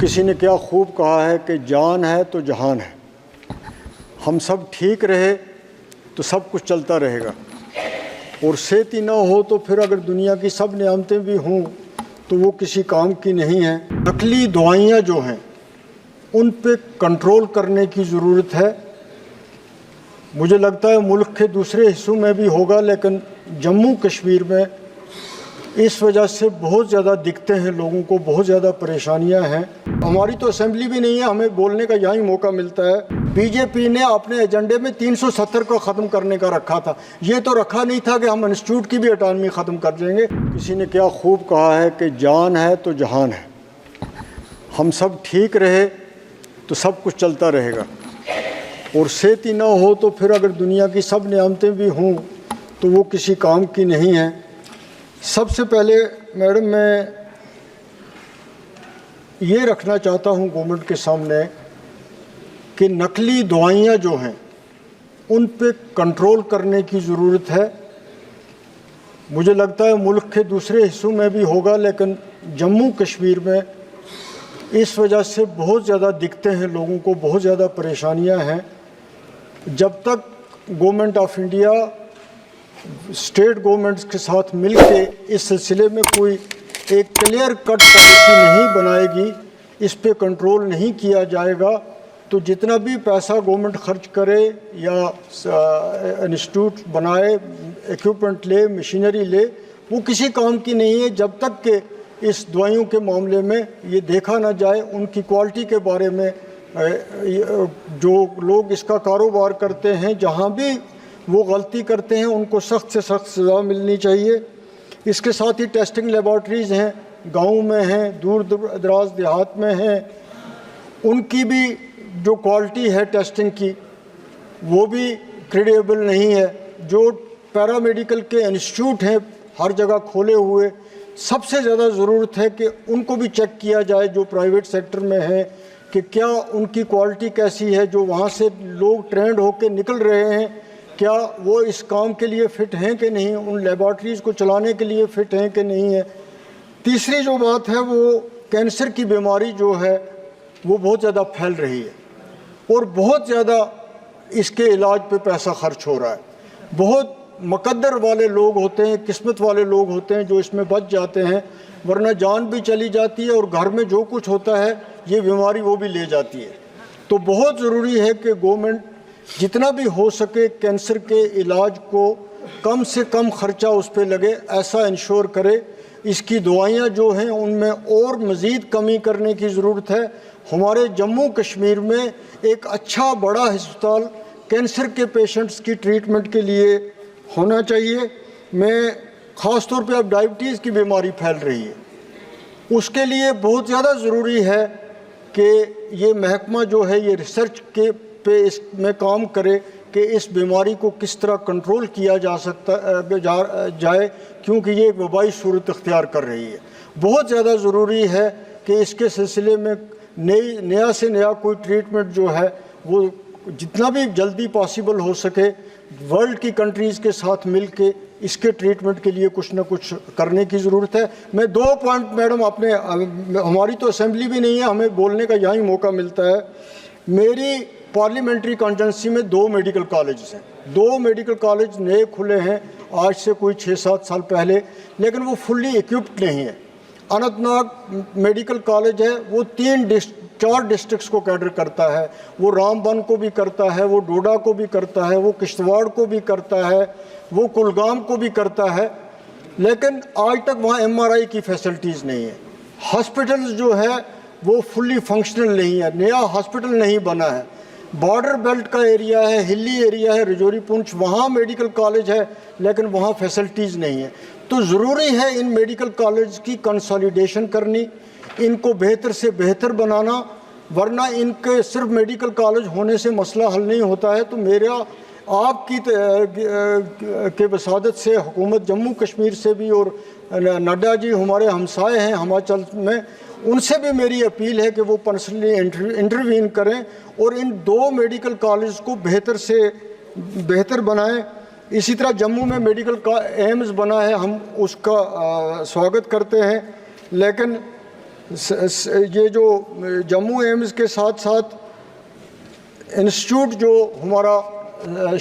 किसी ने क्या खूब कहा है कि जान है तो जहान है। हम सब ठीक रहे तो सब कुछ चलता रहेगा, और सेहत ही ना हो तो फिर अगर दुनिया की सब नियामतें भी हों तो वो किसी काम की नहीं है। नकली दवाइयाँ जो हैं उन पे कंट्रोल करने की ज़रूरत है। मुझे लगता है मुल्क के दूसरे हिस्सों में भी होगा, लेकिन जम्मू कश्मीर में इस वजह से बहुत ज़्यादा दिक्कतें हैं, लोगों को बहुत ज़्यादा परेशानियां हैं। हमारी तो असेंबली भी नहीं है, हमें बोलने का यहाँ ही मौका मिलता है। बीजेपी ने अपने एजेंडे में 370 को ख़त्म करने का रखा था, ये तो रखा नहीं था कि हम इंस्टीट्यूट की भी अटानमी ख़त्म कर देंगे। किसी ने क्या खूब कहा है कि जान है तो जहान है। हम सब ठीक रहे तो सब कुछ चलता रहेगा, और सेहत ही ना हो तो फिर अगर दुनिया की सब नियामतें भी हों तो वो किसी काम की नहीं है। सबसे पहले मैडम मैं ये रखना चाहता हूँ गवर्नमेंट के सामने कि नकली दवाइयाँ जो हैं उन पे कंट्रोल करने की ज़रूरत है। मुझे लगता है मुल्क के दूसरे हिस्सों में भी होगा, लेकिन जम्मू कश्मीर में इस वजह से बहुत ज़्यादा दिक्कतें हैं, लोगों को बहुत ज़्यादा परेशानियां हैं। जब तक government of India state governments के साथ मिलकर इस सिलसिले में कोई एक क्लियर कट पॉलिसी नहीं बनाएगी, इस पे कंट्रोल नहीं किया जाएगा, तो जितना भी पैसा गवर्नमेंट खर्च करे या इंस्टीट्यूट बनाए, इक्विपमेंट ले, मशीनरी ले, वो किसी काम की नहीं है जब तक कि इस दवाइयों के मामले में ये देखा ना जाए, उनकी क्वालिटी के बारे में। जो लोग इसका कारोबार करते हैं, जहाँ भी वो गलती करते हैं उनको सख्त से सख्त सज़ा मिलनी चाहिए। इसके साथ ही टेस्टिंग लेबॉर्ट्रीज़ हैं, गाँव में हैं, दूर दराज देहात में हैं, उनकी भी जो क्वालिटी है टेस्टिंग की वो भी क्रेडिबल नहीं है। जो पैरामेडिकल के इंस्टीट्यूट हैं हर जगह खोले हुए, सबसे ज़्यादा ज़रूरत है कि उनको भी चेक किया जाए जो प्राइवेट सेक्टर में है, कि क्या उनकी क्वालिटी कैसी है, जो वहाँ से लोग ट्रेंड होकर निकल रहे हैं क्या वो इस काम के लिए फ़िट हैं कि नहीं, उन लेबॉर्ट्रीज़ को चलाने के लिए फ़िट हैं कि नहीं है। तीसरी जो बात है वो कैंसर की बीमारी जो है वो बहुत ज़्यादा फैल रही है, और बहुत ज़्यादा इसके इलाज पे पैसा खर्च हो रहा है। बहुत मुकद्दर वाले लोग होते हैं, किस्मत वाले लोग होते हैं जो इसमें बच जाते हैं, वरना जान भी चली जाती है और घर में जो कुछ होता है ये बीमारी वो भी ले जाती है। तो बहुत ज़रूरी है कि गवर्नमेंट जितना भी हो सके कैंसर के इलाज को कम से कम ख़र्चा उस पर लगे, ऐसा इंश्योर करे। इसकी दवाइयाँ जो हैं उनमें और मज़ीद कमी करने की ज़रूरत है। हमारे जम्मू कश्मीर में एक अच्छा बड़ा अस्पताल कैंसर के पेशेंट्स की ट्रीटमेंट के लिए होना चाहिए। मैं ख़ास तौर पे अब डायबिटीज़ की बीमारी फैल रही है, उसके लिए बहुत ज़्यादा ज़रूरी है कि ये महकमा जो है ये रिसर्च के पे इसमें काम करे कि इस बीमारी को किस तरह कंट्रोल किया जा सकता जाए, क्योंकि ये एक वबाई सूरत अख्तियार कर रही है। बहुत ज़्यादा ज़रूरी है कि इसके सिलसिले में नया से नया कोई ट्रीटमेंट जो है वो जितना भी जल्दी पॉसिबल हो सके वर्ल्ड की कंट्रीज़ के साथ मिल के इसके ट्रीटमेंट के लिए कुछ ना कुछ करने की ज़रूरत है। मैं 2 पॉइंट मैडम अपने, हमारी तो असेंबली भी नहीं है, हमें बोलने का यहाँ ही मौका मिलता है। मेरी पार्लियामेंट्री कॉन्स्टिट्यूंसी में 2 मेडिकल कॉलेज हैं, 2 मेडिकल कॉलेज नए खुले हैं आज से कोई 6-7 साल पहले, लेकिन वो फुल्ली इक्विप्ड नहीं है। अनंतनाग मेडिकल कॉलेज है, वो 4 डिस्ट्रिक्ट्स को कैटर करता है, वो रामबन को भी करता है, वो डोडा को भी करता है, वो किश्तवाड़ को भी करता है, वो कुलगाम को भी करता है, लेकिन आज तक वहाँ MRI की फैसिलिटीज़ नहीं है। हॉस्पिटल्स जो है वो फुल्ली फंक्शनल नहीं है, नया हॉस्पिटल नहीं बना है। बॉर्डर बेल्ट का एरिया है, हिली एरिया है, रजौरी पुंछ, वहाँ मेडिकल कॉलेज है लेकिन वहाँ फैसिलिटीज़ नहीं है। तो ज़रूरी है इन मेडिकल कॉलेज की कंसोलिडेशन करनी, इनको बेहतर से बेहतर बनाना, वरना इनके सिर्फ मेडिकल कॉलेज होने से मसला हल नहीं होता है। तो मेरा आपकी के वसादत से हुकूमत जम्मू कश्मीर से भी, और नड्डा जी हमारे हमसाए हैं हिमाचल में, उनसे भी मेरी अपील है कि वो पर्सनली इंटरवीन करें और इन 2 मेडिकल कॉलेज को बेहतर से बेहतर बनाएं। इसी तरह जम्मू में मेडिकल एम्स बना है, हम उसका स्वागत करते हैं, लेकिन ये जो जम्मू एम्स के साथ साथ इंस्टीट्यूट जो हमारा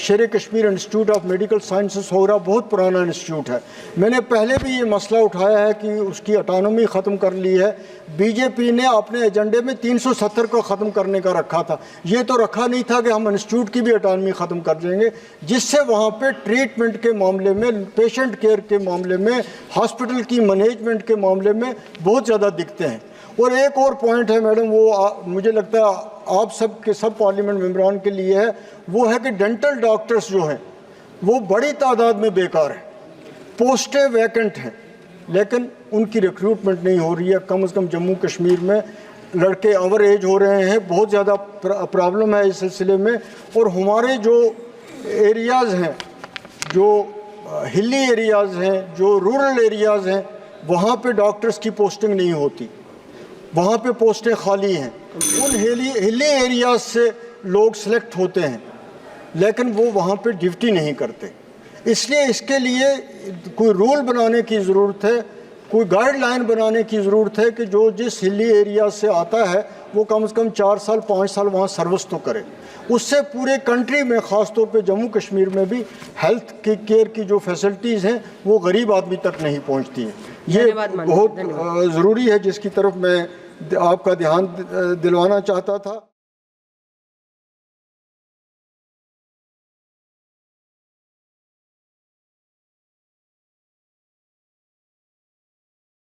शेर Kashmir institute of medical sciences हो रहा, बहुत पुराना इंस्टीट्यूट है। मैंने पहले भी ये मसला उठाया है कि उसकी ऑटोनॉमी ख़त्म कर ली है। बीजेपी ने अपने एजेंडे में 370 को ख़त्म करने का रखा था। ये तो रखा नहीं था कि हम इंस्टीट्यूट की भी ऑटोनॉमी ख़त्म कर देंगे, जिससे वहाँ पे ट्रीटमेंट के मामले में, पेशेंट केयर के मामले में, हॉस्पिटल की मैनेजमेंट के मामले में बहुत ज़्यादा दिखते हैं। और एक और पॉइंट है मैडम, वो मुझे लगता है आप सब के सब पार्लियामेंट मेंबरान के लिए है, वो है कि डेंटल डॉक्टर्स जो हैं वो बड़ी तादाद में बेकार हैं, पोस्टें वैकेंट हैं, लेकिन उनकी रिक्रूटमेंट नहीं हो रही है। कम से कम जम्मू कश्मीर में लड़के ओवर एज हो रहे हैं, बहुत ज़्यादा प्रॉब्लम है इस सिलसिले में। और हमारे जो एरियाज़ हैं, जो हिली एरियाज़ हैं, जो रूरल एरियाज़ हैं, वहाँ पे डॉक्टर्स की पोस्टिंग नहीं होती, वहाँ पे पोस्टें खाली हैं। उन हिली एरियाज से लोग सेलेक्ट होते हैं, लेकिन वो वहाँ पे ड्यूटी नहीं करते। इसलिए इसके लिए कोई रूल बनाने की ज़रूरत है, कोई गाइडलाइन बनाने की ज़रूरत है कि जो जिस हिली एरिया से आता है वो कम से कम 4 साल 5 साल वहाँ सर्विस तो करे। उससे पूरे कंट्री में, ख़ास तौर पे जम्मू कश्मीर में भी हेल्थ की केयर की जो फैसिलिटीज़ हैं वो गरीब आदमी तक नहीं पहुँचती हैं। ये बहुत ज़रूरी है, जिसकी तरफ मैं आपका ध्यान दिलवाना चाहता था।